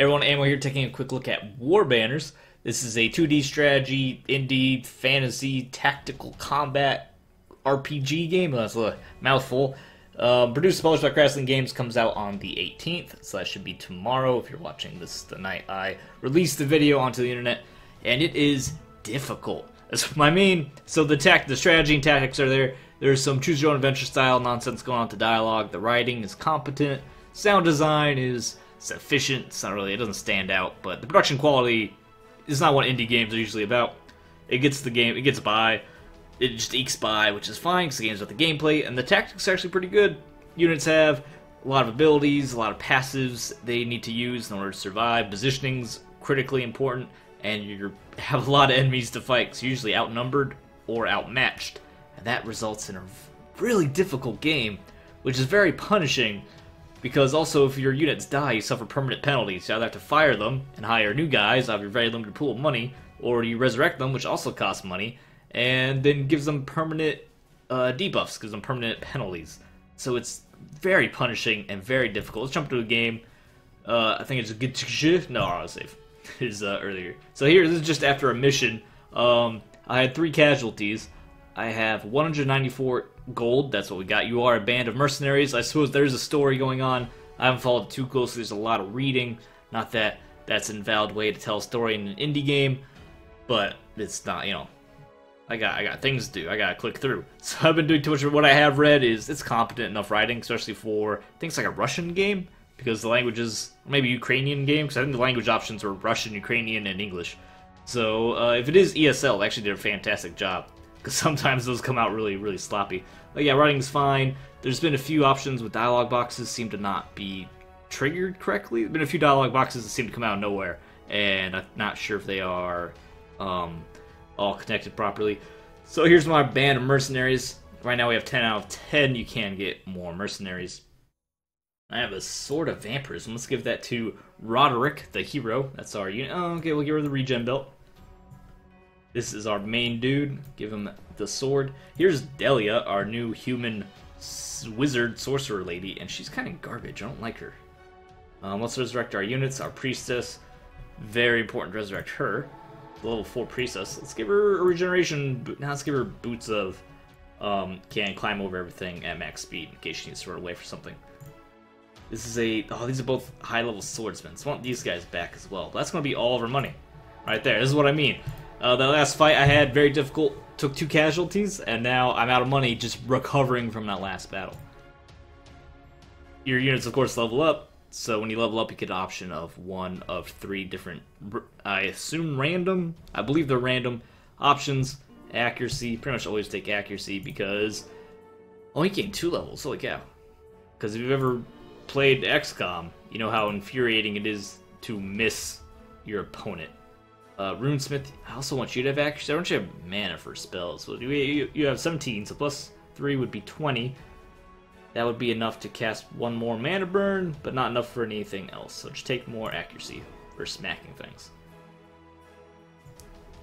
Everyone, Ammo here, taking a quick look at Warbanners. This is a 2D strategy, indie, fantasy, tactical combat RPG game. That's a mouthful. Produced and published by Craftsman Games, comes out on the 18th, so that should be tomorrow if you're watching this the night I released the video onto the internet. And it is difficult. That's what I mean. So the strategy and tactics are there. There's some choose your own adventure style nonsense going on with the dialogue. The writing is competent. Sound design is sufficient. It's not really, it doesn't stand out, but the production quality is not what indie games are usually about. It gets the game, it gets by. It just ekes by, which is fine because the game's about the gameplay, and the tactics are actually pretty good. Units have a lot of abilities, a lot of passives they need to use in order to survive. Positioning's critically important, and you have a lot of enemies to fight because you're usually outnumbered or outmatched. And that results in a really difficult game, which is very punishing, because also if your units die, you suffer permanent penalties. You either have to fire them and hire new guys out of your very limited pool of money, or you resurrect them, which also costs money, and then gives them permanent debuffs, gives them permanent penalties. So it's very punishing and very difficult. Let's jump into a game. I think it's a good shift. No, I was safe. Is earlier. So here, this is just after a mission. I had 3 casualties. I have 194 gold. That's what we got. You are a band of mercenaries. I suppose there's a story going on. I haven't followed it too closely. There's a lot of reading. Not that that's an invalid way to tell a story in an indie game, but it's not, you know. I got things to do. I gotta click through. So I've been doing too much. What I have read is it's competent enough writing, especially for things like a Russian game, because the languages, maybe Ukrainian game, because I think the language options are Russian, Ukrainian, and English. So if it is ESL, they actually did a fantastic job, because sometimes those come out really, really sloppy. But yeah, writing's fine. There's been a few options with dialogue boxes seem to not be triggered correctly. There's been a few dialogue boxes that seem to come out of nowhere, and I'm not sure if they are all connected properly. So here's my band of mercenaries. Right now we have 10 out of 10. You can get more mercenaries. I have a sword of vampirism. Let's give that to Roderick, the hero. That's our unit. Oh, okay, we'll give her the regen belt. This is our main dude. Give him the sword. Here's Delia, our new human wizard sorcerer lady, and she's kind of garbage. I don't like her. Let's resurrect our units. Our priestess. Very important to resurrect her. Level 4 priestess. Let's give her a regeneration. Now let's give her boots of can climb over everything at max speed in case she needs to run away for something. This is a these are both high level swordsmen. So I want these guys back as well. But that's gonna be all of our money. Right there. This is what I mean. The last fight I had, very difficult, took 2 casualties, and now I'm out of money just recovering from that last battle. Your units of course level up. So when you level up, you get an option of 1 of 3 different, I assume random, I believe they're random options. Accuracy, pretty much always take accuracy because, oh, you gain 2 levels, holy cow. Because if you've ever played XCOM, you know how infuriating it is to miss your opponent. Runesmith, I also want you to have accuracy. I want you to have mana for spells. So you have 17, so plus 3 would be 20. That would be enough to cast 1 more mana burn, but not enough for anything else. So just take more accuracy for smacking things.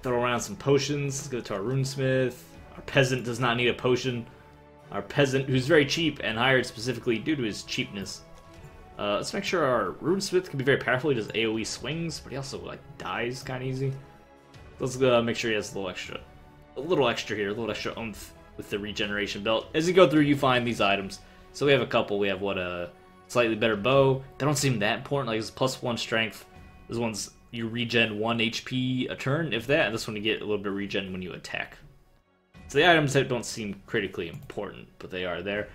Throw around some potions. Let's go to our runesmith. Our peasant does not need a potion. Our peasant, who's very cheap and hired specifically due to his cheapness. Let's make sure our runesmith can be very powerful. He does AoE swings, but he also like dies kind of easy. Let's make sure he has a little extra here, a little extra oomph with the regeneration belt. As you go through, you find these items. So we have a couple. We have a slightly better bow. They don't seem that important. Like it's +1 strength. This one's you regen 1 HP a turn, if that. And this one you get a little bit of regen when you attack. So the items that don't seem critically important, but they are there.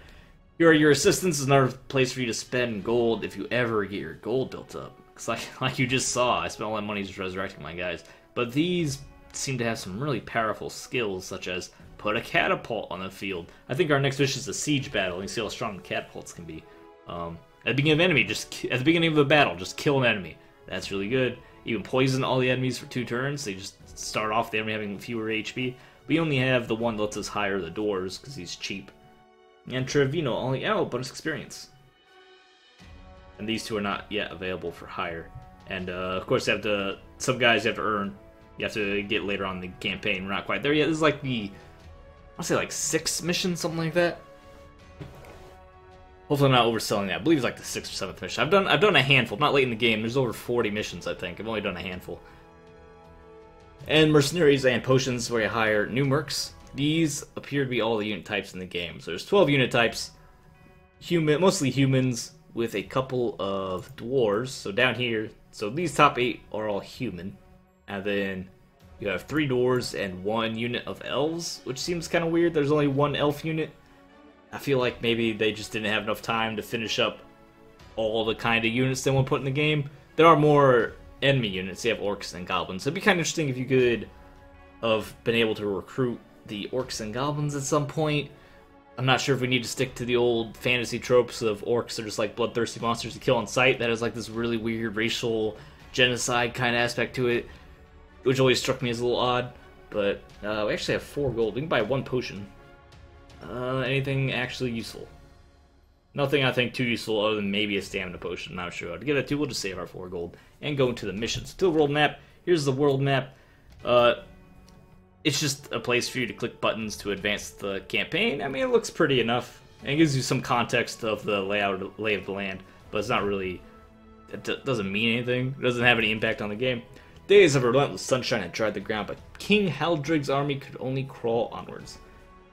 Your assistance is another place for you to spend gold if you ever get your gold built up. Because like you just saw, I spent all that money just resurrecting my guys. But these seem to have some really powerful skills, such as put a catapult on the field. I think our next mission is a siege battle. You see how strong the catapults can be. At the beginning of enemy, at the beginning of a battle, just kill an enemy. That's really good. You can poison all the enemies for 2 turns. They just start off the enemy having fewer HP. We only have the one that lets us hire the doors because he's cheap. And Trevino only bonus experience. And these 2 are not yet available for hire. And of course, some guys you have to earn. You have to get later on in the campaign. We're not quite there yet. This is like the, I want to say like 6th mission, something like that. Hopefully I'm not overselling that. I believe it's like the 6th or 7th mission. I've done a handful, not late in the game. There's over 40 missions, I think. I've only done a handful. And mercenaries and potions where you hire new mercs. These appear to be all the unit types in the game. So there's 12 unit types, mostly humans, with a couple of dwarves. So down here, so these top 8 are all human. And then you have 3 dwarves and 1 unit of elves, which seems kind of weird. There's only 1 elf unit. I feel like maybe they just didn't have enough time to finish up all the kind of units they want to put in the game. There are more enemy units. You have orcs and goblins. It'd be kind of interesting if you could have been able to recruit the orcs and goblins at some point. I'm not sure if we need to stick to the old fantasy tropes of orcs are just like bloodthirsty monsters to kill on sight. That has like this really weird racial genocide kind of aspect to it, which always struck me as a little odd. But we actually have 4 gold. We can buy 1 potion. Anything actually useful? Nothing I think too useful other than maybe a stamina potion. Not sure how to get that too. We'll just save our 4 gold and go into the missions. To the world map. Here's the world map. It's just a place for you to click buttons to advance the campaign. I mean, it looks pretty enough. And it gives you some context of the lay of the land. But it's not really... It doesn't mean anything. It doesn't have any impact on the game. Days of relentless sunshine had dried the ground, but King Haldrig's army could only crawl onwards.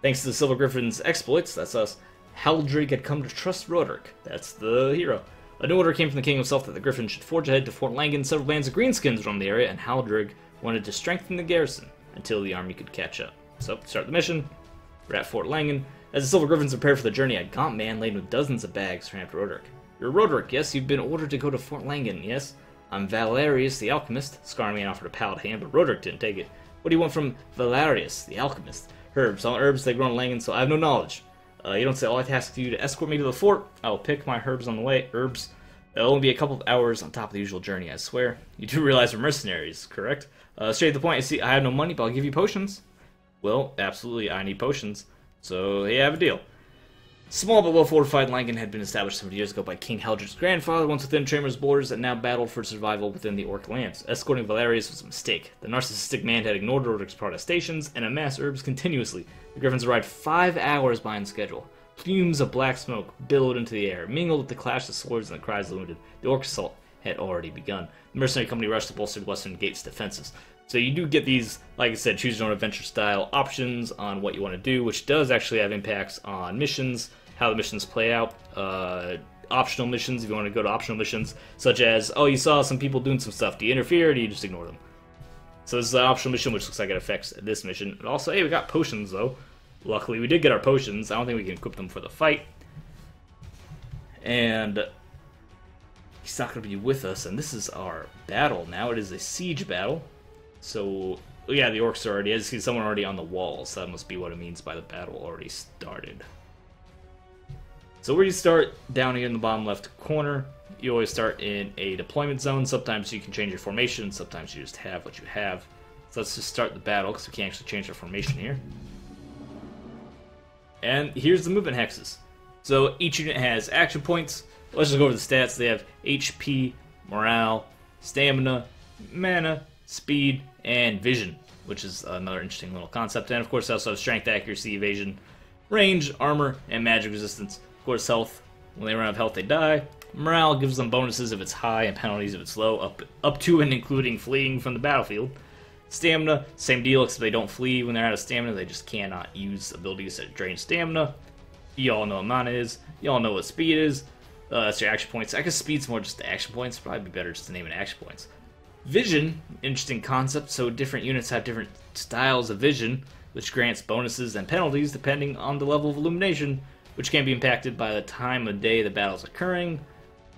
Thanks to the Silver Griffin's exploits, that's us, Haldrig had come to trust Roderick. That's the hero. A new order came from the king himself that the Griffin should forge ahead to Fort Langan. Several bands of greenskins roamed the area, and Haldrig wanted to strengthen the garrison until the army could catch up. So, start the mission. We're at Fort Langan. As the Silver Griffins prepared for the journey, a gaunt man laden with dozens of bags ran after Roderick. You're Roderick, yes? You've been ordered to go to Fort Langan, yes? I'm Valerius the Alchemist. Scarman offered a pallid hand, but Roderick didn't take it. What do you want from Valerius the Alchemist? Herbs. All herbs they grow in Langan, so I have no knowledge. You don't say all I task you to escort me to the fort. I will pick my herbs on the way. Herbs. It'll only be a couple of hours on top of the usual journey, I swear. You do realize we're mercenaries, correct? Straight to the point, I see I have no money, but I'll give you potions. Well, absolutely, I need potions. So, yeah, I have a deal. Small but well-fortified Langan had been established 70 years ago by King Haldrig's grandfather, once within Tramer's borders, and now battled for survival within the Orc lands. Escorting Valerius was a mistake. The narcissistic man had ignored Roderick's protestations and amassed herbs continuously. The Griffins arrived 5 hours behind schedule. Fumes of black smoke billowed into the air, mingled with the clash of swords and the cries of the wounded. The Orc assault had already begun. The mercenary company rushed to bolster Western Gate's defenses. So you do get these, like I said, choose your own adventure style options on what you want to do, which does actually have impacts on missions, how the missions play out, optional missions, if you want to go to optional missions, such as, oh, you saw some people doing some stuff, do you interfere or do you just ignore them? So this is an optional mission, which looks like it affects this mission. And also, hey, we got potions, though. Luckily, we did get our potions. I don't think we can equip them for the fight. And he's not going to be with us, and this is our battle now. It is a siege battle. So, yeah, the orcs are already, I see someone already on the wall, so that must be what it means by the battle already started. So where you start, down here in the bottom left corner, you always start in a deployment zone. Sometimes you can change your formation, sometimes you just have what you have. So let's just start the battle, because we can't actually change our formation here. And here's the movement hexes. So each unit has action points. Let's just go over the stats. They have HP, morale, stamina, mana, speed, and vision, which is another interesting little concept. And of course, they also have strength, accuracy, evasion, range, armor, and magic resistance. Of course, health. When they run out of health, they die. Morale gives them bonuses if it's high and penalties if it's low, up to and including fleeing from the battlefield. Stamina, same deal, except they don't flee when they're out of stamina. They just cannot use abilities that drain stamina. You all know what mana is. You all know what speed is. That's your action points. I guess speed's more just the action points. Probably be better just to name it action points. Vision, interesting concept. So different units have different styles of vision, which grants bonuses and penalties depending on the level of illumination, which can be impacted by the time of day the battle's occurring,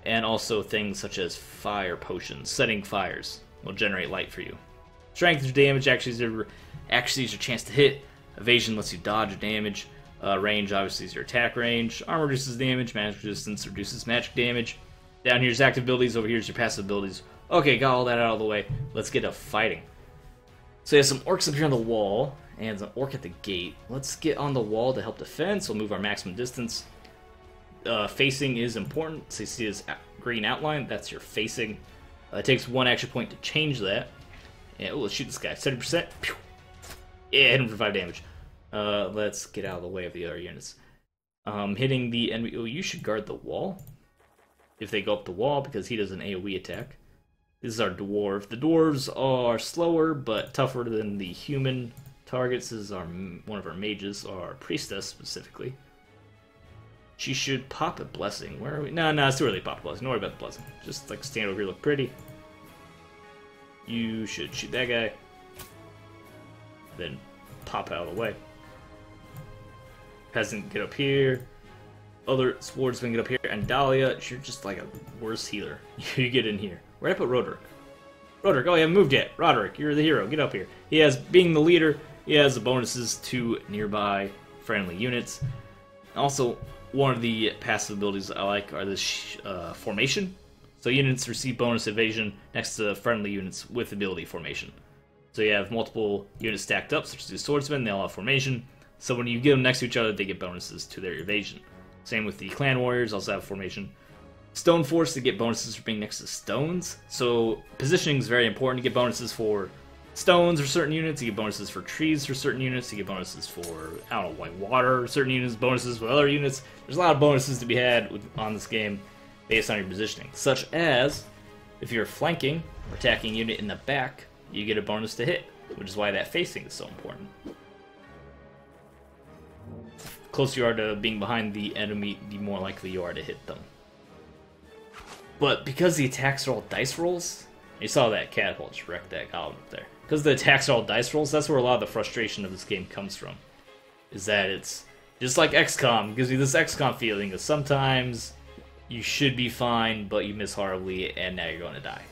and also things such as fire potions. Setting fires will generate light for you. Strength is damage, actually is your chance to hit. Evasion lets you dodge damage. Range obviously is your attack range. Armor reduces damage. Magic resistance reduces magic damage. Down here's active abilities. Over here's your passive abilities. Okay, got all that out of the way. Let's get to fighting. So you have some orcs up here on the wall, and an orc at the gate. Let's get on the wall to help defend, so we'll move our maximum distance. Facing is important, so you see this green outline, that's your facing. It takes 1 action point to change that. Yeah, let's shoot this guy, 70%. Pew. Yeah, hit him for 5 damage. Let's get out of the way of the other units. Hitting the enemy. Oh, you should guard the wall if they go up the wall because he does an AoE attack. This is our dwarf. The dwarves are slower but tougher than the human targets. This is one of our mages, our priestess specifically. She should pop a blessing. Where are we? No, it's too early to pop a blessing. Don't worry about the blessing. Just like stand over here, look pretty. You should shoot that guy. Then pop out of the way. Peasant, get up here. Other swordsman, get up here. And Dahlia, you're just like a worse healer. You get in here. Where'd I put Roderick? Roderick, oh, you haven't moved yet. Roderick, you're the hero. Get up here. He has, being the leader, he has the bonuses to nearby friendly units. Also, one of the passive abilities I like are this formation. So units receive bonus evasion next to friendly units with ability formation. So you have multiple units stacked up, such as the swordsmen, they all have formation. So when you get them next to each other, they get bonuses to their evasion. Same with the clan warriors, also have formation. Stone Force to get bonuses for being next to stones. So positioning is very important to get bonuses for stones for certain units, you get bonuses for trees for certain units, you get bonuses for, I don't know, like water, certain units, bonuses for other units. There's a lot of bonuses to be had on this game based on your positioning, such as if you're flanking or attacking a unit in the back, you get a bonus to hit, which is why that facing is so important. The closer you are to being behind the enemy, the more likely you are to hit them. But because the attacks are all dice rolls, you saw that catapult just wreck that goblin up there. Because the attacks are all dice rolls, that's where a lot of the frustration of this game comes from. Is that it's just like XCOM, gives you this XCOM feeling that sometimes you should be fine, but you miss horribly, and now you're going to die.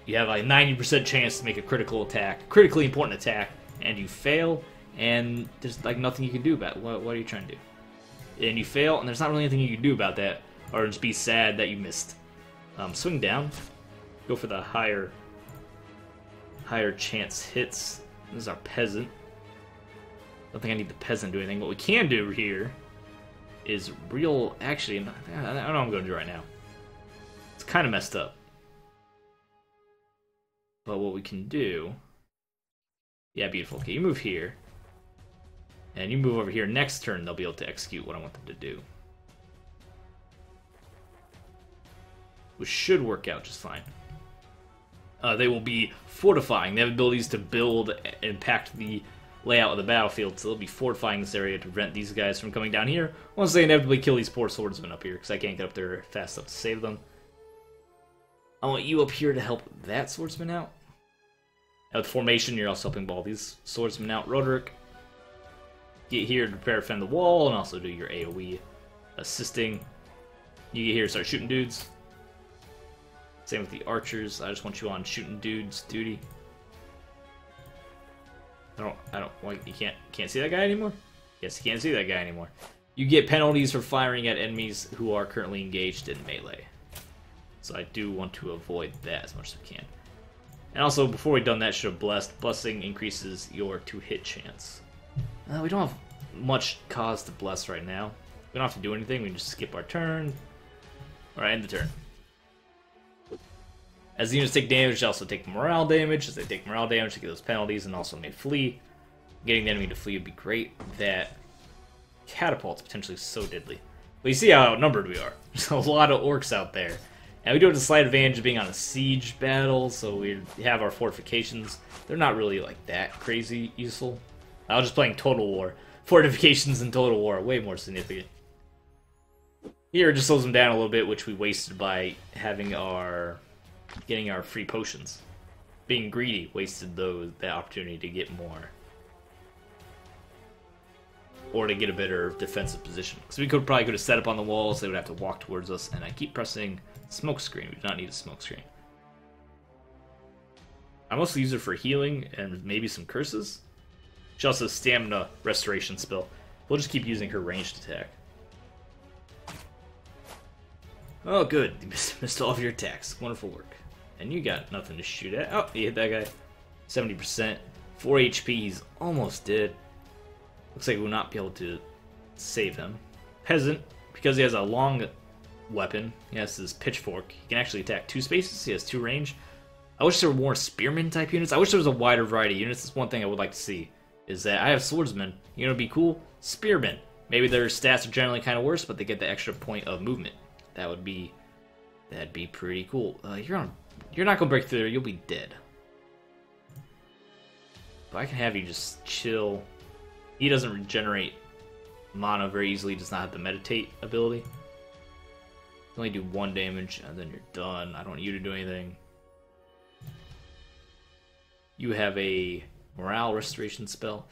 You have like a 90% chance to make a critical attack, critically important attack, and you fail, and there's like nothing you can do about it. What are you trying to do? And you fail, and there's not really anything you can do about that, or just be sad that you missed. Swing down. Go for the higher chance hits. This is our peasant. Don't think I need the peasant to do anything. What we can do here is real. Actually, I don't know what I'm going to do right now. It's kind of messed up. But what we can do. Yeah, beautiful. Okay, you move here. And you move over here. Next turn, they'll be able to execute what I want them to do. Which should work out just fine. They will be fortifying. They have abilities to build and impact the layout of the battlefield, so they'll be fortifying this area to prevent these guys from coming down here once they inevitably kill these poor swordsmen up here, because I can't get up there fast enough to save them. I want you up here to help that swordsman out. Now with formation, you're also helping all these swordsmen out. Roderick, get here to prepare to defend the wall, and also do your AoE assisting. You get here to start shooting dudes. Same with the archers. I just want you on shooting dudes duty. I don't. Like, you can't see that guy anymore. Yes, you can't see that guy anymore. You get penalties for firing at enemies who are currently engaged in melee. So I do want to avoid that as much as we can. And also, before we've done that, should have blessed. Blessing increases your to-hit chance. We don't have much cause to bless right now. We don't have to do anything. We can just skip our turn. Alright, end the turn. As the units take damage, they also take morale damage. As they take morale damage, they get those penalties and also may flee. Getting the enemy to flee would be great. That catapult's potentially so deadly. But you see how outnumbered we are. There's a lot of orcs out there. And we do have a slight advantage of being on a siege battle, so we have our fortifications. They're not really like that crazy useful. I was just playing Total War. Fortifications in Total War are way more significant. Here it just slows them down a little bit, which we wasted by having getting our free potions. Being greedy wasted that opportunity to get more. Or to get a better defensive position. Because we probably could have set up on the walls, they would have to walk towards us, and I keep pressing smoke screen. We do not need a smoke screen. I mostly use it for healing and maybe some curses. She also has stamina restoration spell. We'll just keep using her ranged attack. Oh, good. You missed all of your attacks. Wonderful work. And you got nothing to shoot at. Oh, you hit that guy. 70%. 4 HP. He's almost dead. Looks like we will not be able to save him. Peasant, because he has a long weapon, he has this pitchfork, he can actually attack 2 spaces. He has 2 range. I wish there were more spearmen type units. I wish there was a wider variety of units. That's one thing I would like to see. Is that I have swordsmen. You know, it'd be cool. Spearmen. Maybe their stats are generally kind of worse, but they get the extra point of movement. That'd be pretty cool. You're not gonna break through there. You'll be dead. But I can have you just chill. He doesn't regenerate mana very easily. He does not have the meditate ability. You only do 1 damage, and then you're done. I don't want you to do anything. You have a morale restoration spell.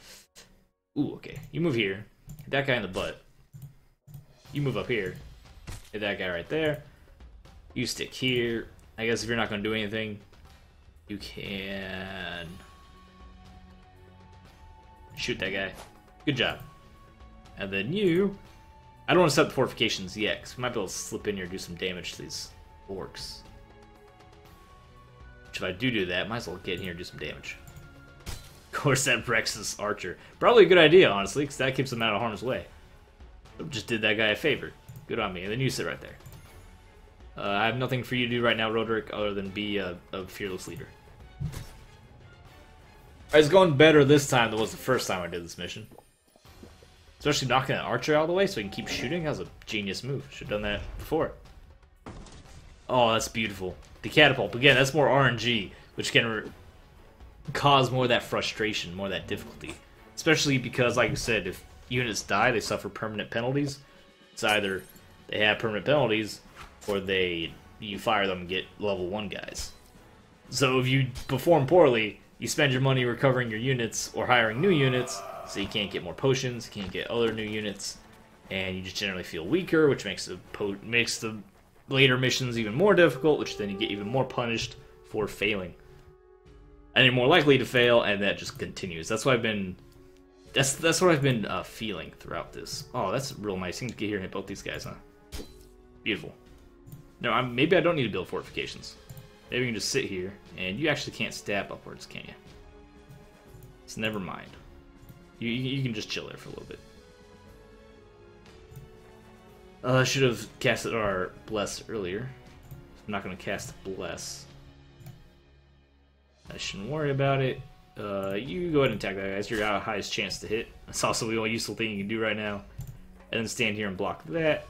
Ooh, okay. You move here. Hit that guy in the butt. You move up here. Hit that guy right there. You stick here. I guess if you're not going to do anything, you can shoot that guy. Good job. And then you... I don't want to set the fortifications yet, because we might be able to slip in here and do some damage to these orcs. Which if I do that, might as well get in here and do some damage. Of course, that wrecks this archer. Probably a good idea, honestly, because that keeps him out of harm's way. Just did that guy a favor. Good on me. And then you sit right there. I have nothing for you to do right now, Roderick, other than be a fearless leader. It's going better this time than it was the first time I did this mission. Especially knocking that archer out of the way so he can keep shooting. That was a genius move. Should have done that before. Oh, that's beautiful. The catapult. Again, that's more RNG, which can cause more of that frustration, more of that difficulty. Especially because, like you said, if units die, they suffer permanent penalties. It's either they have permanent penalties, or you fire them and get level 1 guys. So if you perform poorly, you spend your money recovering your units or hiring new units, so you can't get more potions, you can't get other new units, and you just generally feel weaker, which makes the later missions even more difficult, which then you get even more punished for failing. And you're more likely to fail, and that just continues. That's what I've been... That's what I've been feeling throughout this. Oh, that's real nice thing to get here and hit both these guys, huh? Beautiful. No, maybe I don't need to build fortifications. Maybe you can just sit here, and you actually can't stab upwards, can you? So never mind. You can just chill there for a little bit. I should have casted our Bless earlier. I'm not going to cast Bless. I shouldn't worry about it. You go ahead and attack that guy. It's your highest chance to hit. That's also the only useful thing you can do right now. And then stand here and block that.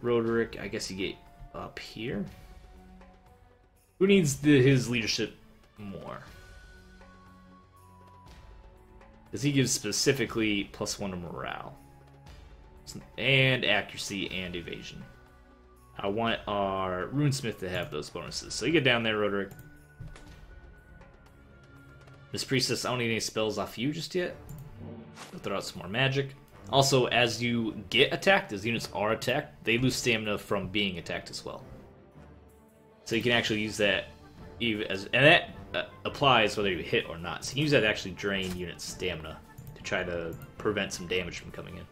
Roderick, I guess you get up here. Who needs his leadership more? Because he gives specifically +1 to morale. And accuracy and evasion. I want our runesmith to have those bonuses. So you get down there, Roderick. Miss Priestess, I don't need any spells off you just yet. I'll throw out some more magic. Also, as you get attacked, as units are attacked, they lose stamina from being attacked as well. So you can actually use that, and that applies whether you hit or not. So you can use that to actually drain units' stamina to try to prevent some damage from coming in.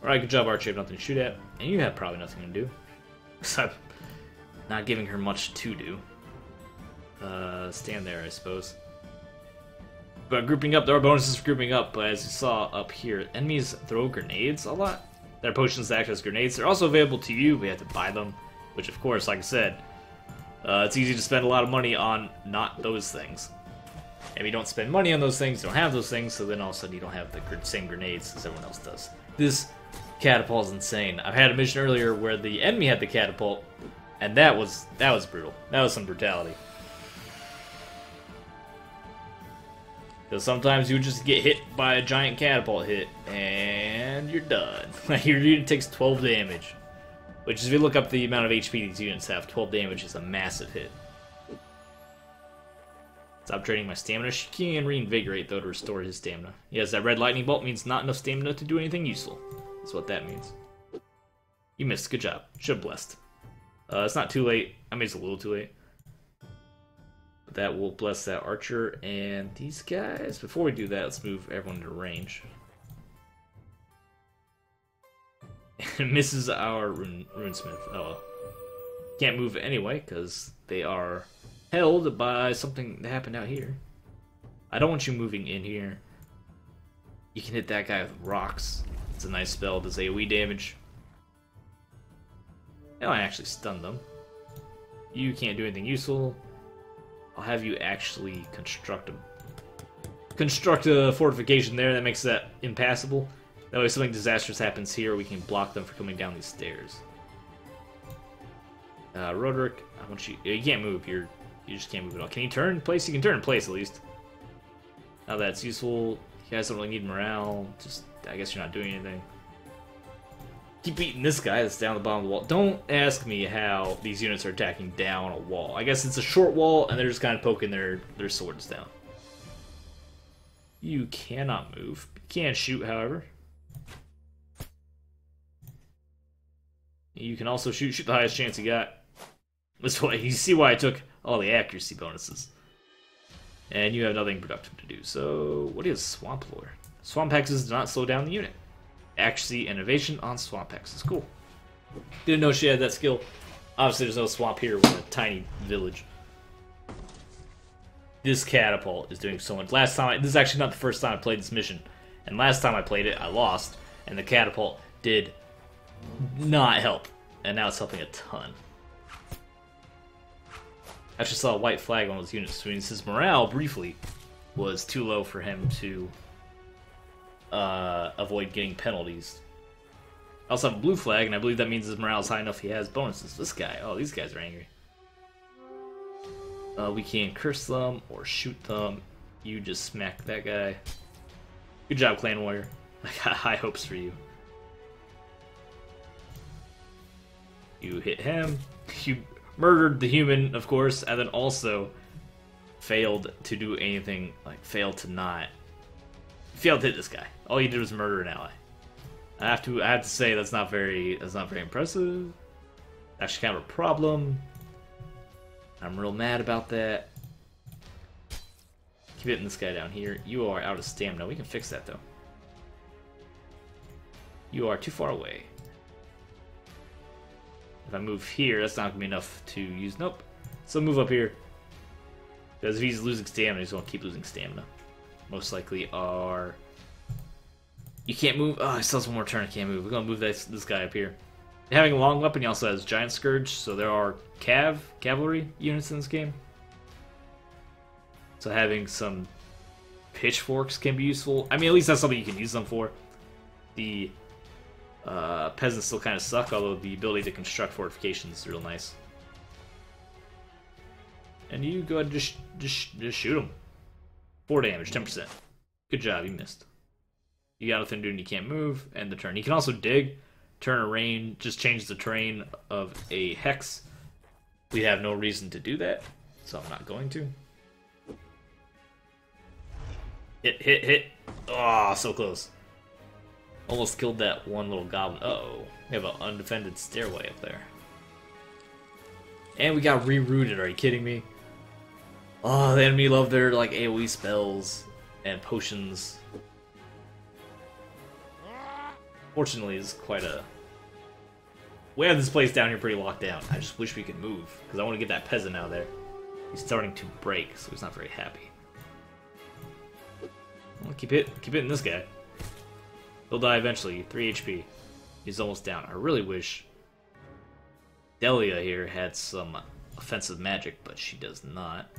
Alright, good job, Archie. I have nothing to shoot at. And you have probably nothing to do. So I'm not giving her much to do. Stand there, I suppose. But grouping up, there are bonuses for grouping up, but as you saw up here, enemies throw grenades a lot. There are potions that act as grenades. They're also available to you, but you have to buy them. Which, of course, like I said, it's easy to spend a lot of money on not those things. And if you don't spend money on those things, you don't have those things, so then all of a sudden you don't have the same grenades as everyone else does. This catapult is insane. I've had a mission earlier where the enemy had the catapult, and that was brutal. That was some brutality. Because sometimes you just get hit by a giant catapult hit, and you're done. Your unit takes 12 damage. Which is, if you look up the amount of HP these units have, 12 damage is a massive hit. Stop draining my stamina. She can reinvigorate, though, to restore his stamina. Yes, that red lightning bolt means not enough stamina to do anything useful. That's what that means. You missed. Good job. Should have blessed. It's not too late. I mean, it's a little too late. But that will bless that archer and these guys. Before we do that, let's move everyone to range. And misses our runesmith. Oh, can't move anyway because they are held by something that happened out here. I don't want you moving in here. You can hit that guy with rocks. It's a nice spell. Does AoE damage. No, I actually stunned them. You can't do anything useful. I'll have you actually construct construct a fortification there that makes that impassable. That way if something disastrous happens here, we can block them from coming down these stairs. Roderick, I want you... You can't move. You just can't move at all. Can you turn in place? You can turn in place, at least. Now that's useful. You guys don't really need morale. Just, I guess you're not doing anything. Keep beating this guy that's down the bottom of the wall. Don't ask me how these units are attacking down a wall. I guess it's a short wall, and they're just kind of poking their swords down. You cannot move. You can shoot, however. You can also shoot the highest chance you got. This way, you see why I took all the accuracy bonuses. And you have nothing productive to do. So, what is Swamp Lore? Swamp Hexes do not slow down the unit. Accuracy and evasion on Swamp Hexes. Cool. Didn't know she had that skill. Obviously, there's no swamp here. We're in a tiny village. This catapult is doing so much. This is actually not the first time I played this mission. And last time I played it, I lost. And the catapult did not help. And now it's helping a ton. I actually saw a white flag on those units, which means his morale, briefly, was too low for him to avoid getting penalties. I also have a blue flag, and I believe that means his morale is high enough he has bonuses. This guy, oh, these guys are angry. We can curse them or shoot them. You just smack that guy. Good job, Clan Warrior. I got high hopes for you. You hit him. You murdered the human, of course, and then also failed to do anything, like failed to hit this guy. All you did was murder an ally. I have to say that's not very impressive. Actually kind of a problem. I'm real mad about that. Keep hitting this guy down here. You are out of stamina. We can fix that though. You are too far away. If I move here, that's not gonna be enough to use. Nope. So move up here. Because if he's losing stamina, he's gonna keep losing stamina. Most likely are. You can't move. Oh, I still have one more turn. I can't move. We're gonna move this guy up here. Having a long weapon, he also has Giant Scourge, so there are cavalry units in this game. So having some pitchforks can be useful. I mean, at least that's something you can use them for. The peasants still kind of suck, although the ability to construct fortifications is real nice. And you go ahead and just shoot him. 4 damage, 10%. Good job, you missed. You got nothing to do and you can't move, and the turn. You can also dig, turn a rain, just change the terrain of a hex. We have no reason to do that, so I'm not going to. Hit. Oh, so close. Almost killed that one little goblin. Uh-oh. We have an undefended stairway up there. And we got rerouted, are you kidding me? Oh, the enemy love their like AoE spells and potions. Fortunately, it's quite a... We have this place down here pretty locked down. I just wish we could move, because I want to get that peasant out of there. He's starting to break, so he's not very happy. Well, keep hitting this guy. He'll die eventually. 3 HP. He's almost down. I really wish Delia here had some offensive magic, but she does not.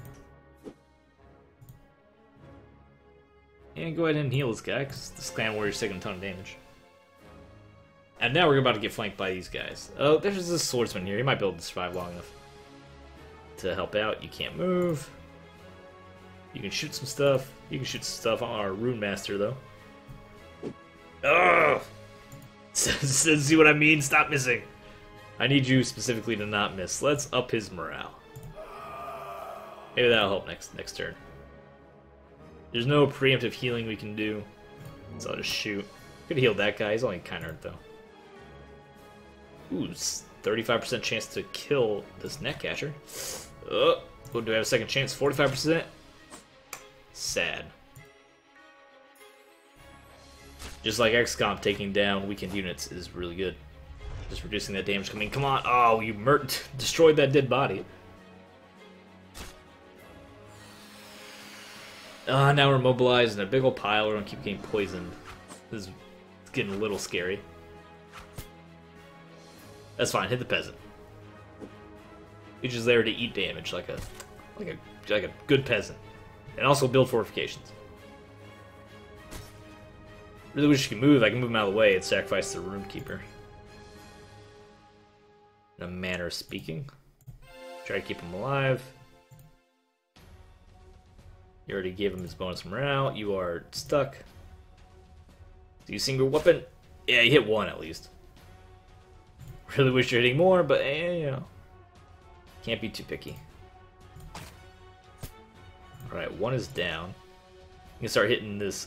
And go ahead and heal this guy, because this clan warrior's taking a ton of damage. And now we're about to get flanked by these guys. Oh, there's this swordsman here. He might be able to survive long enough to help out. You can't move. You can shoot some stuff. You can shoot some stuff on our Rune Master, though. Oh! See what I mean? Stop missing. I need you specifically to not miss. Let's up his morale. Maybe that'll help next turn. There's no preemptive healing we can do, so I'll just shoot. Could heal that guy. He's only kind of hurt, though. Ooh, 35% chance to kill this netcatcher. Oh, do I have a second chance? 45%? Sad. Just like XCOM, taking down weakened units is really good. Just reducing that damage coming. Come on! Oh, you destroyed that dead body. Now we're mobilized in a big old pile. We're gonna keep getting poisoned. This is getting a little scary. That's fine. Hit the peasant. He's just there to eat damage, like a good peasant, and also build fortifications. Really wish you could move. I can move him out of the way and sacrifice the Runekeeper. In a manner of speaking. Try to keep him alive. You already gave him his bonus morale. You are stuck. Do you single weapon? Yeah, you hit one at least. Really wish you're hitting more, but you know. Can't be too picky. Alright, one is down. You can start hitting this.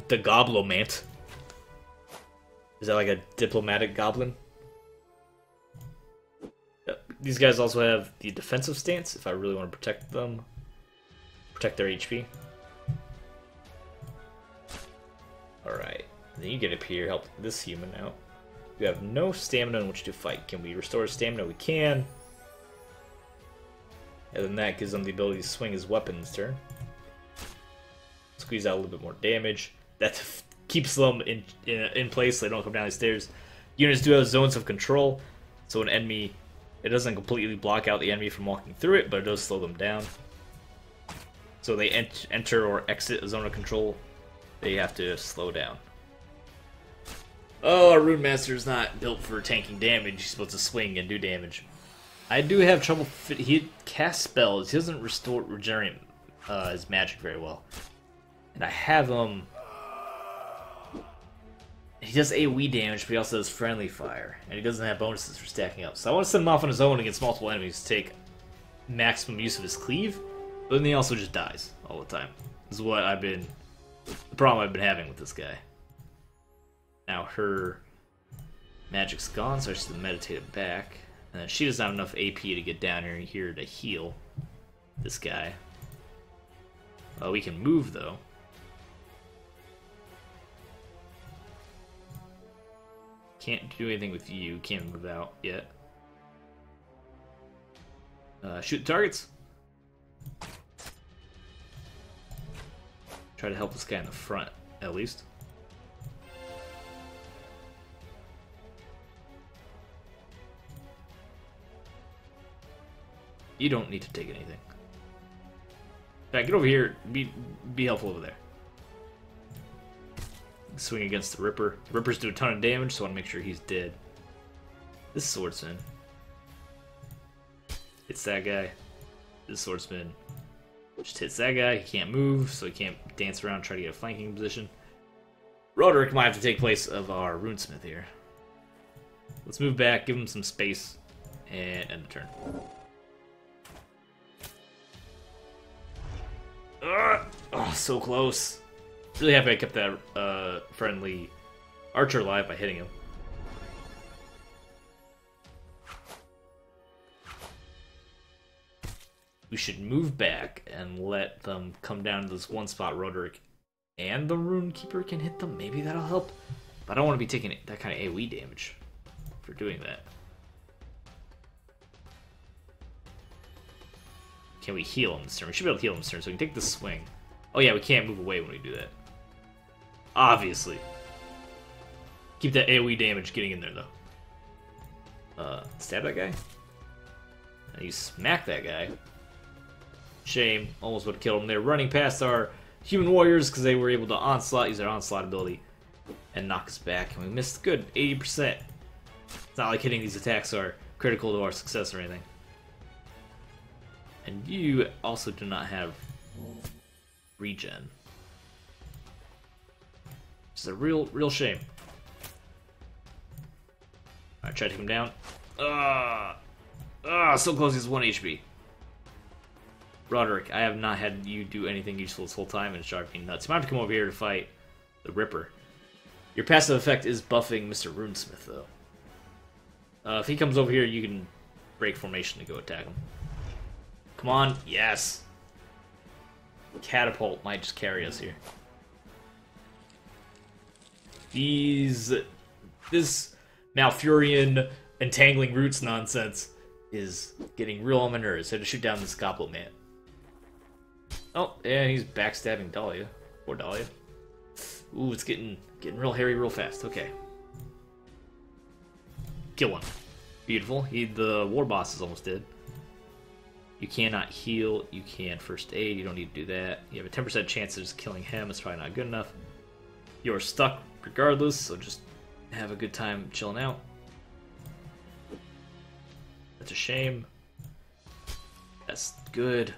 The Goblomant. Is that like a diplomatic goblin? These guys also have the defensive stance if I really want to protect them. Protect their HP. Alright. Then you get up here, help this human out. You have no stamina in which to fight. Can we restore stamina? We can. And then that gives them the ability to swing his weapon this turn. Squeeze out a little bit more damage. That keeps them in place so they don't come down the stairs. Units do have zones of control, so an enemy, it doesn't completely block out the enemy from walking through it, but it does slow them down. So they enter or exit a zone of control, they have to slow down. Oh, our Rune Master is not built for tanking damage. He's supposed to swing and do damage. I do have trouble. He casts spells. He doesn't regenerate his magic very well. And I have him. He does AoE damage, but he also does friendly fire, and he doesn't have bonuses for stacking up. So I want to send him off on his own against multiple enemies to take maximum use of his cleave, but then he also just dies all the time. This is what the problem I've been having with this guy. Now her magic's gone, so I should meditate it back. And then she doesn't have enough AP to get down here to heal this guy. We can move though. Can't do anything with you. Can't move out yet. Shoot targets. Try to help this guy in the front, at least. You don't need to take anything. In fact, get over here. Be helpful over there. Swing against the Ripper. The Rippers do a ton of damage, so I want to make sure he's dead. This swordsman hits that guy. This swordsman just hits that guy. He can't move, so he can't dance around and try to get a flanking position. Roderick might have to take place of our runesmith here. Let's move back, give him some space, and end the turn. Oh, so close. Really happy I kept that friendly archer alive by hitting him. We should move back and let them come down to this one spot. Roderick and the Runekeeper can hit them. Maybe that'll help. But I don't want to be taking that kind of AoE damage for doing that. Can we heal him this turn? We should be able to heal him this turn, so we can take the swing. Oh yeah, we can't move away when we do that. Obviously. Keep that AoE damage getting in there, though. Stab that guy. And you smack that guy. Shame. Almost would have killed him. They're running past our human warriors because they were able to onslaught, use their onslaught ability, and knock us back. And we missed good 80%. It's not like hitting these attacks are critical to our success or anything. And you also do not have regen. It's a real shame. Alright, try to take him down. So close, he's 1 HP. Roderick, I have not had you do anything useful this whole time, and it's driving me nuts. You might have to come over here to fight the Ripper. Your passive effect is buffing Mr. Runesmith, though. If he comes over here, you can break formation to go attack him. Come on, yes! Catapult might just carry us here. This Malfurion entangling roots nonsense is getting real on my nerves. I had to shoot down this Goblet Man. Oh, yeah, he's backstabbing Dahlia. Poor Dahlia. Ooh, it's getting real hairy real fast. Okay. Kill one. Beautiful. The war boss is almost dead. You cannot heal. You can first aid. You don't need to do that. You have a 10% chance of just killing him. It's probably not good enough. You're stuck regardless, so just have a good time chilling out. That's a shame. That's good.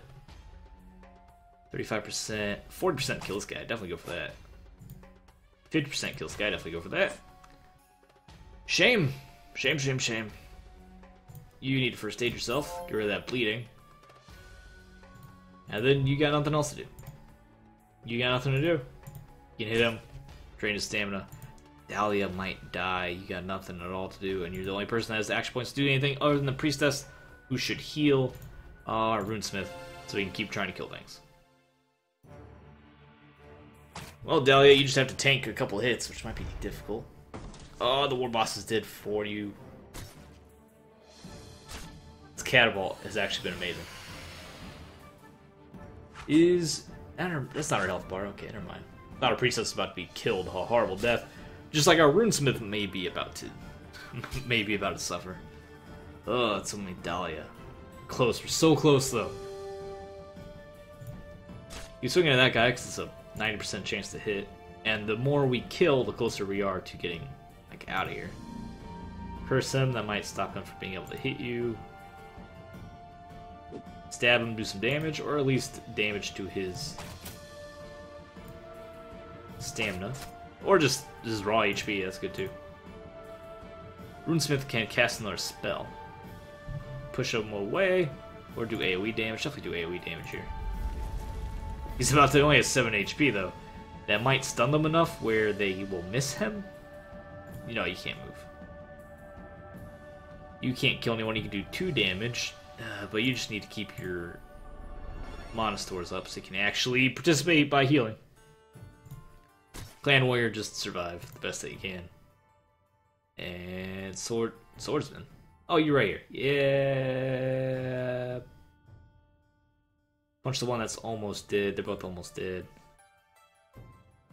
35%, 40% kill this guy. Definitely go for that. 50% kill this guy. Definitely go for that. Shame. Shame, shame, shame. You need to first aid yourself. Get rid of that bleeding. And then you got nothing else to do. You got nothing to do. You can hit him. Drain his stamina. Dahlia might die. You got nothing at all to do. And you're the only person that has action points to do anything other than the priestess, who should heal Runesmith so he can keep trying to kill things. Well, Dahlia, you just have to tank a couple hits, which might be difficult. Oh, the war bosses did for you. This catapult has actually been amazing. That's not our health bar. Okay, never mind. Thought our priestess is about to be killed a horrible death, just like our runesmith may be about to suffer. Oh, it's only Dahlia. Close. We're so close though. You swing into that guy because it's a 90% chance to hit, and the more we kill, the closer we are to getting like out of here. Curse him. That might stop him from being able to hit you. Stab him, do some damage, or at least damage to his stamina. Or just raw HP, that's good too. Runesmith can cast another spell. Push him away, or do AoE damage. Definitely do AoE damage here. He's about to only have 7 HP though. That might stun them enough where they will miss him. You know, you can't move. You can't kill anyone, you can do 2 damage. But you just need to keep your mana stores up so you can actually participate by healing. Clan Warrior, just survive the best that you can. And Swordsman. Oh, you're right here. Yeah. Punch the one that's almost dead. They're both almost dead.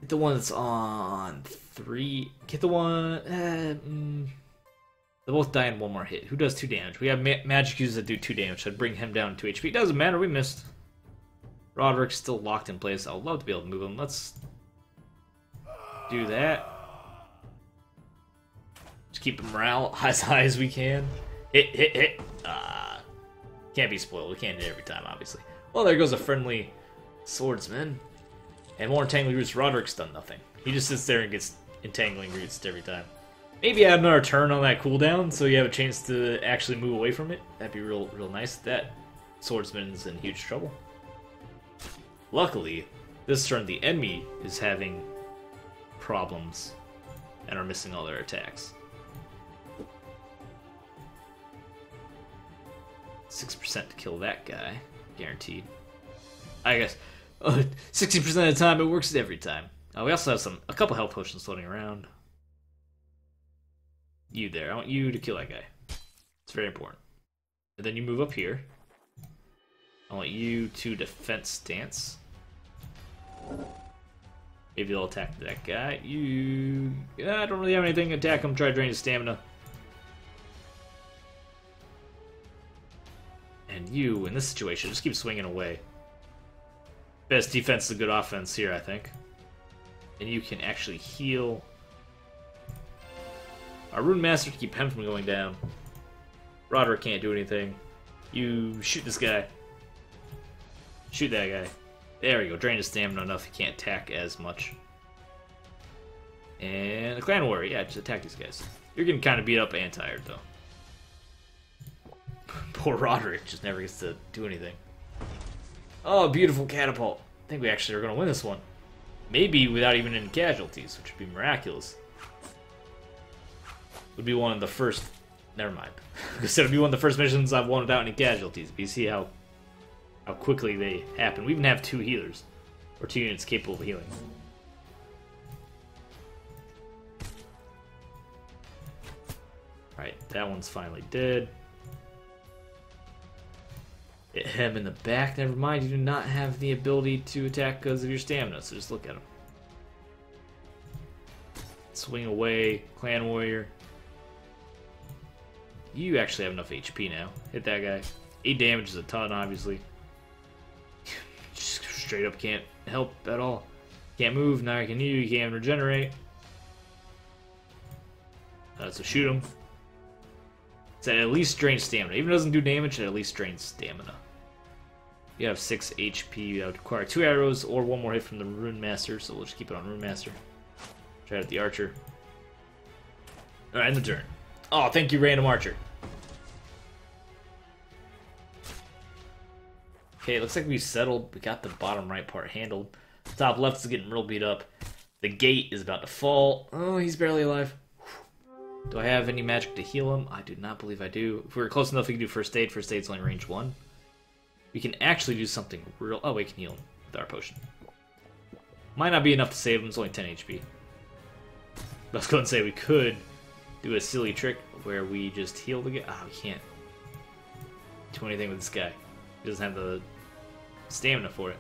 Get the one that's on 3. Get the one... They both die in 1 more hit. Who does 2 damage? We have magic users that do 2 damage, so I'd bring him down to 2 HP. Doesn't matter, we missed. Roderick's still locked in place. I would love to be able to move him. Let's do that. Just keep morale as high as we can. Hit. Can't be spoiled. We can't hit every time, obviously. Well, there goes a friendly swordsman. And more entangling roots. Roderick's done nothing. He just sits there and gets entangling roots every time. Maybe add another turn on that cooldown so you have a chance to actually move away from it. That'd be real nice. That swordsman's in huge trouble. Luckily, this turn the enemy is having problems and are missing all their attacks. 6% to kill that guy, guaranteed. I guess 60% of the time it works every time. We also have a couple health potions floating around. You there. I want you to kill that guy. It's very important. And then you move up here. I want you to defense stance. Maybe they'll attack that guy. I don't really have anything. Attack him. Try to drain his stamina. And you, in this situation, just keep swinging away. Best defense is a good offense here, I think. And you can actually heal our Rune Master to keep him from going down. Roderick can't do anything. You shoot this guy. Shoot that guy. There we go. Drain his stamina enough he can't attack as much. And the Clan Warrior. Yeah, just attack these guys. You're getting kind of beat up and tired, though. Poor Roderick just never gets to do anything. Oh, beautiful catapult. I think we actually are going to win this one. Maybe without even any casualties, which would be miraculous. Would be one of the first... Never mind. Because it would be one of the first missions I've won without any casualties. But you see how quickly they happen. We even have 2 healers. Or 2 units capable of healing. Alright, that one's finally dead. Hit him in the back. Never mind, you do not have the ability to attack because of your stamina, so just look at him. Swing away, Clan Warrior. You actually have enough HP now. Hit that guy. 8 damage is a ton, obviously. Just straight up can't help at all. Can't move, now I can you can't regenerate. So shoot him. It's at least drains stamina. Even if it doesn't do damage, it at least drains stamina. You have 6 HP. You would require 2 arrows or 1 more hit from the Rune Master, so we'll just keep it on Rune Master. Try it at the Archer. Alright, end the turn. Oh, thank you, random Archer. Okay, it looks like we settled. We got the bottom right part handled. Top left is getting real beat up. The gate is about to fall. Oh, he's barely alive. Do I have any magic to heal him? I do not believe I do. If we were close enough, we can do first aid. First aid's only range 1. We can actually do something real... Oh, we can heal him with our potion. Might not be enough to save him. It's only 10 HP. But I was going to say we could do a silly trick where we just heal the guy. Ah, we can't do anything with this guy. He doesn't have the stamina for it.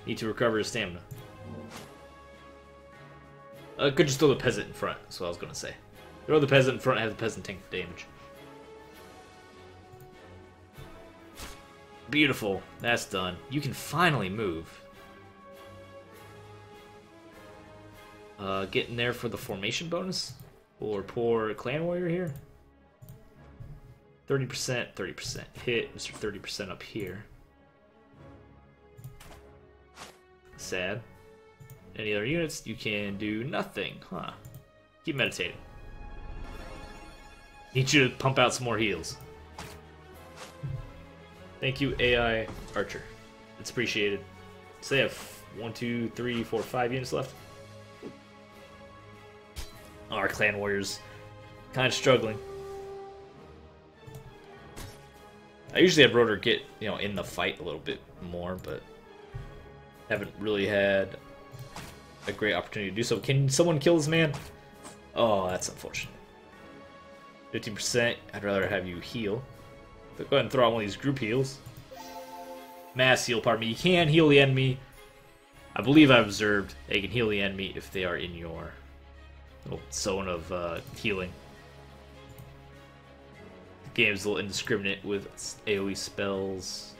Need to recover his stamina. Could just throw the peasant in front, that's what I was going to say. Throw the peasant in front and have the peasant tank the damage. Beautiful. That's done. You can finally move. Get in there for the formation bonus? Or poor clan warrior here? 30%, 30% hit. Mr. 30% up here. Sad. Any other units? You can do nothing, huh? Keep meditating. Need you to pump out some more heals. Thank you, AI Archer. It's appreciated. So they have 1, 2, 3, 4, 5 units left. Our clan warriors kind of struggling. I usually have Rotor get, in the fight a little bit more, but haven't really had a great opportunity to do so. Can someone kill this man? Oh, that's unfortunate. 15%. I'd rather have you heal. But go ahead and throw out one of these group heals. Mass heal, pardon me. You can heal the enemy. I believe I've observed they can heal the enemy if they are in your little zone of healing. The game's a little indiscriminate with AoE spells.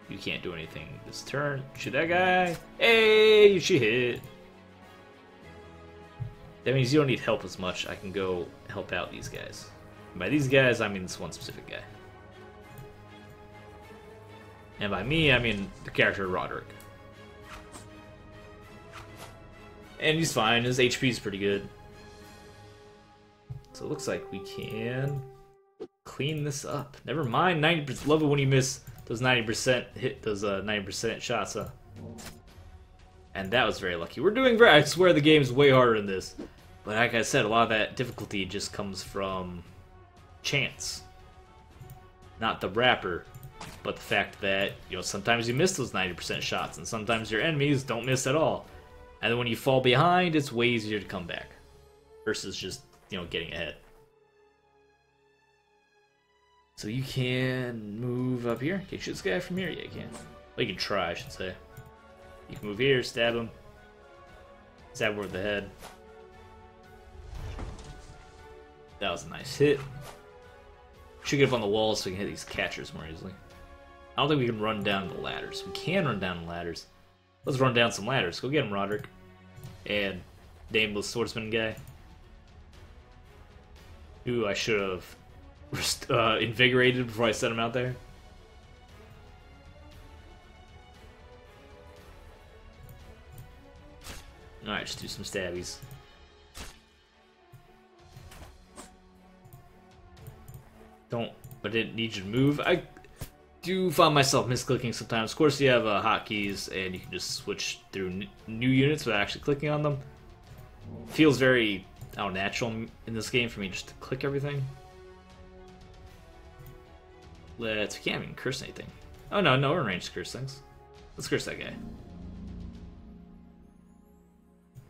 You can't do anything this turn. Shoot that guy. Hey, she hit. That means you don't need help as much. I can go help out these guys. And by these guys, I mean this one specific guy. And by me, I mean the character Roderick. And he's fine. His HP is pretty good. So it looks like we can clean this up. Never mind, 90%. Love it when you miss those 90% hit, those 90% shots, huh? And that was very lucky. We're doing very... I swear the game's way harder than this. But like I said, a lot of that difficulty just comes from chance. Not the wrapper, but the fact that, sometimes you miss those 90% shots, and sometimes your enemies don't miss at all. And then when you fall behind, it's way easier to come back. Versus just, getting ahead. So you can move up here. Can you shoot this guy from here? Yeah, you can. Well, you can try, I should say. You can move here, stab him. Stab him over the head. That was a nice hit. Should get up on the walls so we can hit these catchers more easily. I don't think we can run down the ladders. We can run down the ladders. Let's run down some ladders. Go get him, Roderick. And nameless swordsman guy. Ooh, I should have invigorated before I sent him out there. Alright, just do some stabbies. I didn't need you to move. I do find myself misclicking sometimes. Of course, you have hotkeys, and you can just switch through new units without actually clicking on them. Feels very natural in this game for me just to click everything. We can't even curse anything. Oh no, we're in range to curse things. Let's curse that guy.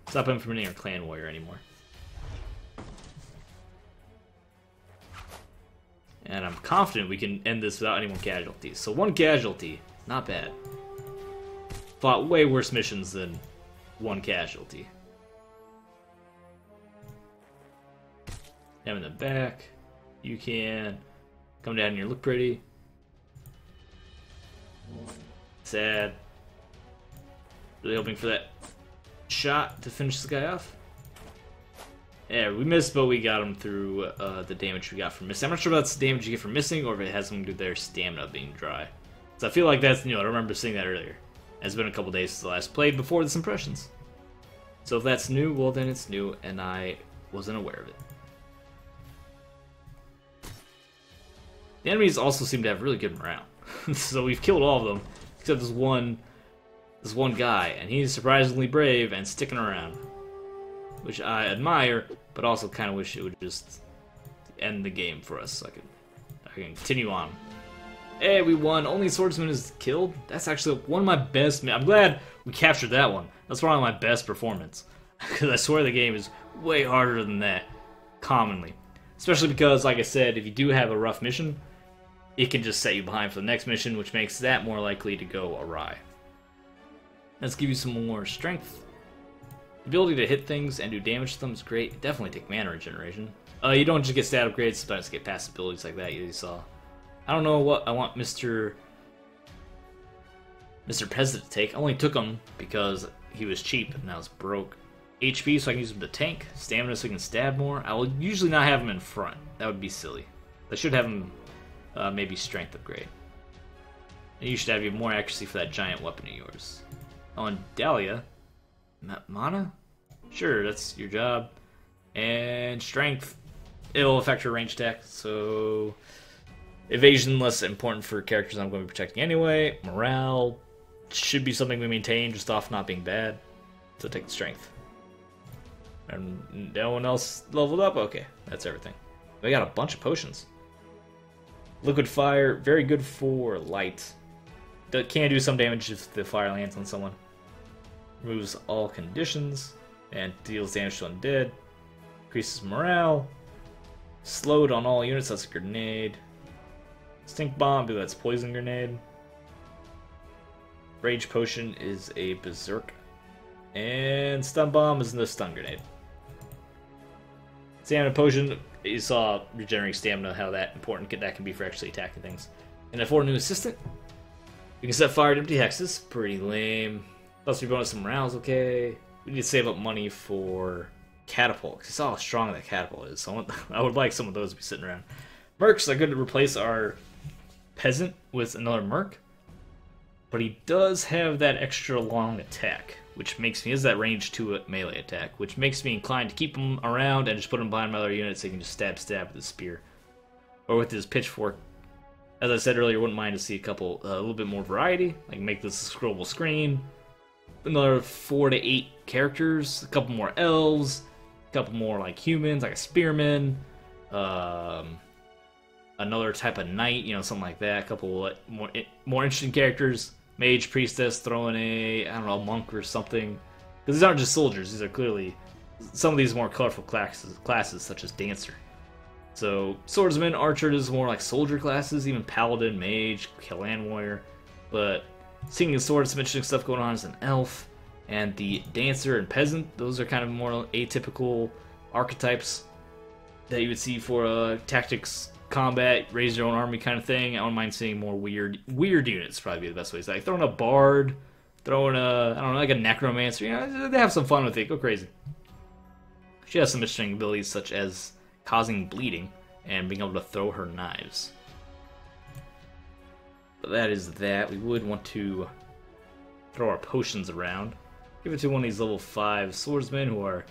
Stop him from being our clan warrior anymore. And I'm confident we can end this without any more casualties. So 1 casualty, not bad. Fought way worse missions than 1 casualty. Him in the back. You can come down here, look pretty. Sad. Really hoping for that shot to finish this guy off. Yeah, we missed, but we got him through the damage we got from missing. I'm not sure if that's the damage you get from missing or if it has something to do with their stamina being dry. So I feel like that's new. I remember seeing that earlier. It's been a couple days since I last played before this impressions. So if that's new, well then it's new, and I wasn't aware of it. The enemies also seem to have really good morale. So we've killed all of them, except this one guy, and he's surprisingly brave and sticking around. Which I admire, but also kind of wish it would just end the game for us so I can continue on. Hey, we won. Only swordsman is killed. That's actually one of my best. I'm glad we captured that one. That's one of my best performance. Because I swear the game is way harder than that, commonly. Especially because, like I said, if you do have a rough mission, it can just set you behind for the next mission, which makes that more likely to go awry. Let's give you some more strength. The ability to hit things and do damage to them is great. Definitely take mana regeneration. You don't just get stat upgrades, sometimes get passive abilities like that you saw. I don't know what I want Mr. Peasant to take. I only took him because he was cheap and now it's broke. HP so I can use him to tank. Stamina so I can stab more. I will usually not have him in front. That would be silly. I should have him maybe strength upgrade. And you should have even more accuracy for that giant weapon of yours. Oh, and Dahlia. Mana? Sure, that's your job. And strength. It'll affect her range attack, so evasion less important for characters I'm going to be protecting anyway. Morale should be something we maintain just off not being bad. So take the strength. And no one else leveled up? Okay, that's everything. We got a bunch of potions. Liquid fire, very good for light. Can do some damage if the fire lands on someone. Removes all conditions and deals damage to undead. Increases morale. Slowed on all units, that's a grenade. Stink bomb, that's poison grenade. Rage potion is a berserk. And stun bomb is the stun grenade. Stamina potion, you saw regenerating stamina, how that important that can be for actually attacking things. And a 4 new assistant. You can set fire to empty hexes, pretty lame. Plus we bonus some rounds, okay. We need to save up money for catapult, because you saw how strong that catapult is. So I would like some of those to be sitting around. Mercs are good to replace our peasant with another merc. But he does have that extra long attack, which makes me, is that range 2 melee attack, which makes me inclined to keep him around and just put him behind my other units so he can just stab with his spear. Or with his pitchfork. As I said earlier, wouldn't mind to see a little bit more variety, like make this a scrollable screen. Another 4 to 8 characters, a couple more elves, a couple more like humans, like a spearman, another type of knight, something like that. A couple more interesting characters. Mage, priestess, throw in a, I don't know, monk or something. Because these aren't just soldiers, these are clearly some of these more colorful classes such as dancer. So swordsman, archer is more like soldier classes, even paladin, mage, clan warrior. But singing sword, some interesting stuff going on as an elf. And the dancer and peasant, those are kind of more atypical archetypes that you would see for tactics, combat, raise your own army kind of thing. I don't mind seeing more weird units, probably be the best way to say. Like throwing a bard, throwing a, I don't know, like a necromancer. They have some fun with it. Go crazy. She has some interesting abilities such as causing bleeding and being able to throw her knives. But that is that. We would want to throw our potions around. Give it to one of these level 5 swordsmen who are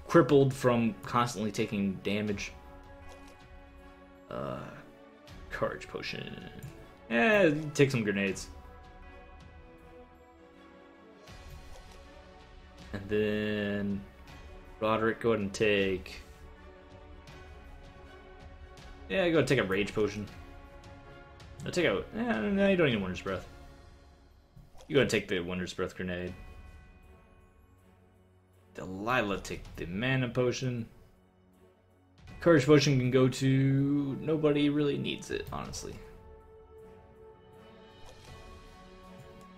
crippled from constantly taking damage. Courage potion. Yeah, take some grenades. And then Roderick, go ahead and take. Yeah, go ahead and take a rage potion. No, take out. No, you don't need a Wondrous Breath. You go ahead and take the Wondrous Breath grenade. Delilah, take the mana potion. Courage potion can go to nobody really needs it, honestly.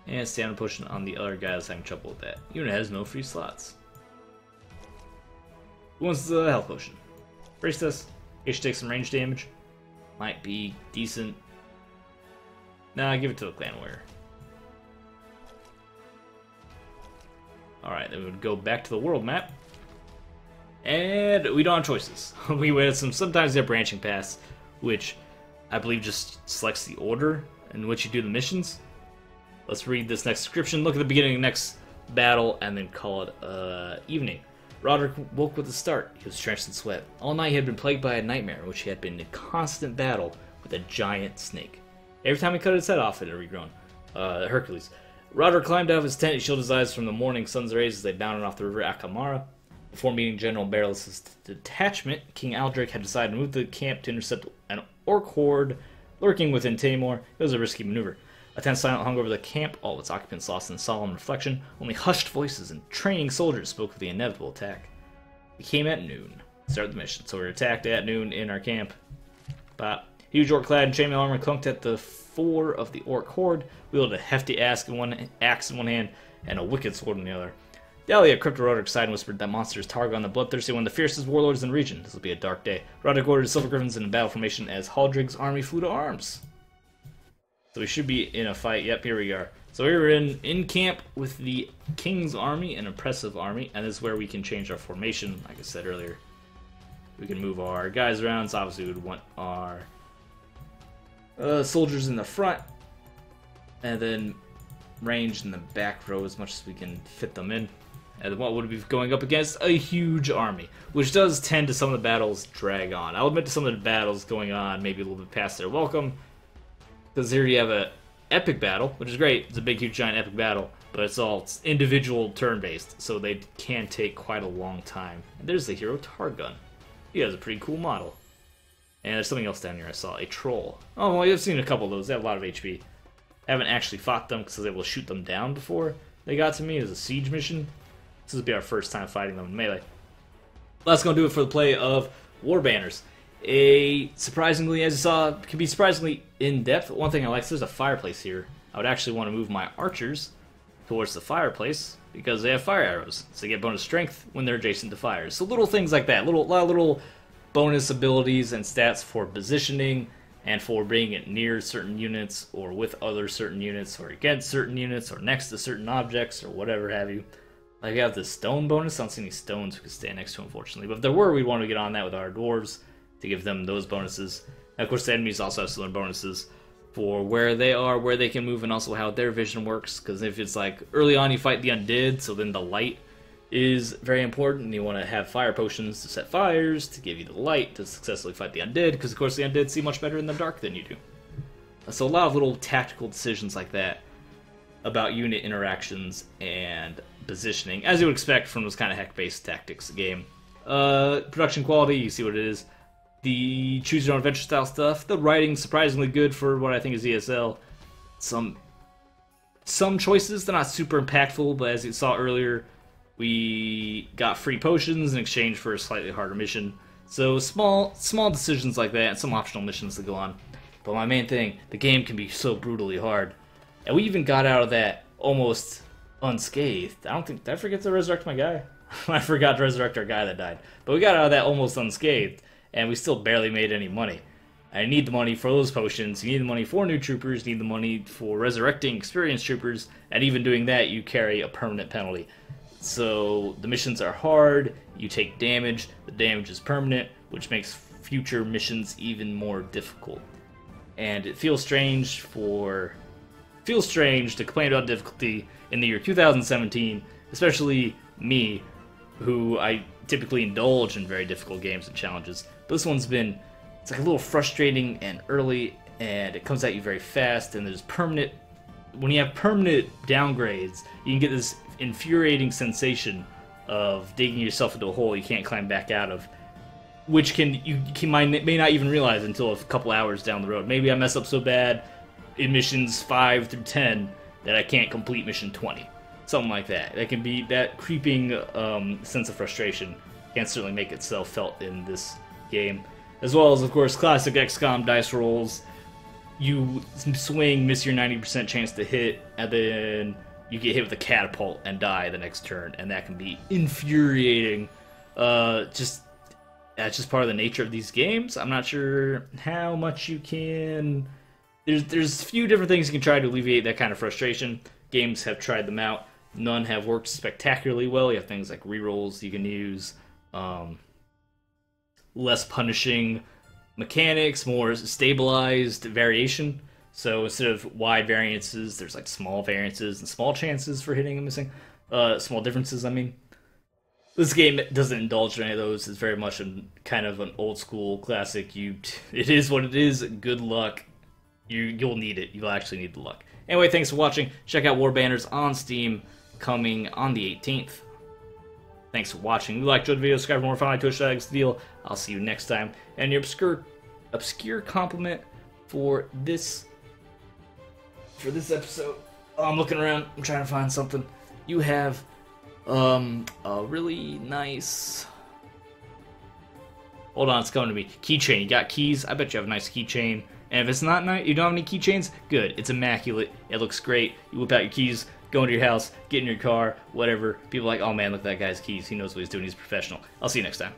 And stamina potion on the other guy that's having trouble with that. Unit has no free slots. Who wants the health potion? Priestess. You should take some range damage. Might be decent. Nah, give it to the clan warrior. Alright, then we would go back to the world map. And we don't have choices. We went sometimes they have branching paths, which I believe just selects the order in which you do the missions. Let's read this next description, look at the beginning of the next battle, and then call it evening. Roderick woke with a start. He was drenched in sweat. All night he had been plagued by a nightmare in which he had been in constant battle with a giant snake. Every time he cut his head off, it had regrown. Hercules. Roderick climbed out of his tent. He shielded his eyes from the morning sun's rays as they bounded off the river Akamara. Before meeting General Barrel's detachment, King Aldrich had decided to move the camp to intercept an orc horde lurking within Tamor. It was a risky maneuver. A tense silence hung over the camp, all its occupants lost in solemn reflection. Only hushed voices and training soldiers spoke of the inevitable attack. We came at noon. Start the mission. So we were attacked at noon in our camp. Huge orc-clad in chainmail armor clunked at the fore of the orc horde, wielded a hefty axe in one hand and a wicked sword in the other. Dahlia crept to Roderick's side and whispered that monster is Targon the Bloodthirsty, one of the fiercest warlords in the region. This will be a dark day. Roderick ordered his Silver Griffins in a battle formation as Haldrig's army flew to arms. So we should be in a fight. Yep, here we are. So we were in camp with the King's army, an impressive army, and this is where we can change our formation, like I said earlier. We can move our guys around, so obviously we would want our soldiers in the front, and then ranged in the back row as much as we can fit them in. And what would we be going up against? A huge army, which does tend to some of the battles drag on. I'll admit to some of the battles going on maybe a little bit past their welcome, because here you have a epic battle, which is great. It's a big, huge, giant epic battle, but it's all individual turn-based, so they can take quite a long time. And there's the hero Targon. He has a pretty cool model. And there's something else down here I saw, a troll. Oh, well, I've seen a couple of those. They have a lot of HP. Haven't actually fought them because I was able to shoot them down before they got to me as a siege mission. This will be our first time fighting them in melee. That's going to do it for the play of Warbanners. Surprisingly, as you saw, can be surprisingly in-depth. One thing I like is there's a fireplace here. I would actually want to move my archers towards the fireplace because they have fire arrows. So they get bonus strength when they're adjacent to fires. So little things like that. A lot of little bonus abilities and stats for positioning and for being it near certain units or with other certain units or against certain units or next to certain objects or whatever have you. Like I have the stone bonus. I don't see any stones we could stand next to, unfortunately. But if there were, we'd want to get on that with our dwarves to give them those bonuses. And of course, the enemies also have similar bonuses for where they are, where they can move, and also how their vision works. Because if it's like early on, you fight the undead, so then the light is very important, and you want to have fire potions to set fires to give you the light to successfully fight the undead. Because of course, the undead see much better in the dark than you do. So a lot of little tactical decisions like that about unit interactions and positioning, as you would expect from those kind of heck-based tactics game. Production quality, you see what it is. The choose your own adventure style stuff. The writing's surprisingly good for what I think is ESL. Some choices, they're not super impactful, but as you saw earlier, we got free potions in exchange for a slightly harder mission. So small decisions like that, and some optional missions that go on. But my main thing, the game can be so brutally hard. And we even got out of that almost unscathed. Did I forget to resurrect my guy? I forgot to resurrect our guy that died. But we got out of that almost unscathed, and we still barely made any money. I need the money for those potions, you need the money for new troopers, you need the money for resurrecting experienced troopers, and even doing that, you carry a permanent penalty. So the missions are hard, you take damage, the damage is permanent, which makes future missions even more difficult. And it feels strange to complain about difficulty in the year 2017, especially me, who I typically indulge in very difficult games and challenges. But this one's been, it's like a little frustrating and early, and it comes at you very fast, and there's permanent, when you have permanent downgrades, you can get this infuriating sensation of digging yourself into a hole you can't climb back out of, which you may not even realize until a couple hours down the road. Maybe I mess up so bad in missions 5 through 10 that I can't complete mission 20. Something like that. That can be, that creeping sense of frustration can certainly make itself felt in this game. As well as, of course, classic XCOM dice rolls. You swing, miss your 90% chance to hit, and then you get hit with a catapult and die the next turn, and that can be infuriating. That's just part of the nature of these games. I'm not sure how much you can... There's a few different things you can try to alleviate that kind of frustration. Games have tried them out. None have worked spectacularly well. You have things like rerolls you can use, less punishing mechanics, more stabilized variation. So instead of wide variances, there's like small variances and small chances for hitting and missing. Small differences, I mean. This game doesn't indulge in any of those. It's very much kind of an old school classic. It is what it is. Good luck. You'll need it. You'll actually need the luck. Anyway, thanks for watching. Check out Warbanners on Steam, coming on the 18th. Thanks for watching. If you liked the video, subscribe for more. Follow my Twitch. That's the deal. I'll see you next time. And your obscure compliment for this episode. Oh, I'm looking around. I'm trying to find something. You have a really nice. Hold on, it's coming to me. Keychain. You got keys? I bet you have a nice keychain. And if it's not nice, you don't have any keychains? Good. It's immaculate. It looks great. You whip out your keys, go into your house, get in your car, whatever. People are like, oh man, look at that guy's keys. He knows what he's doing. He's professional. I'll see you next time.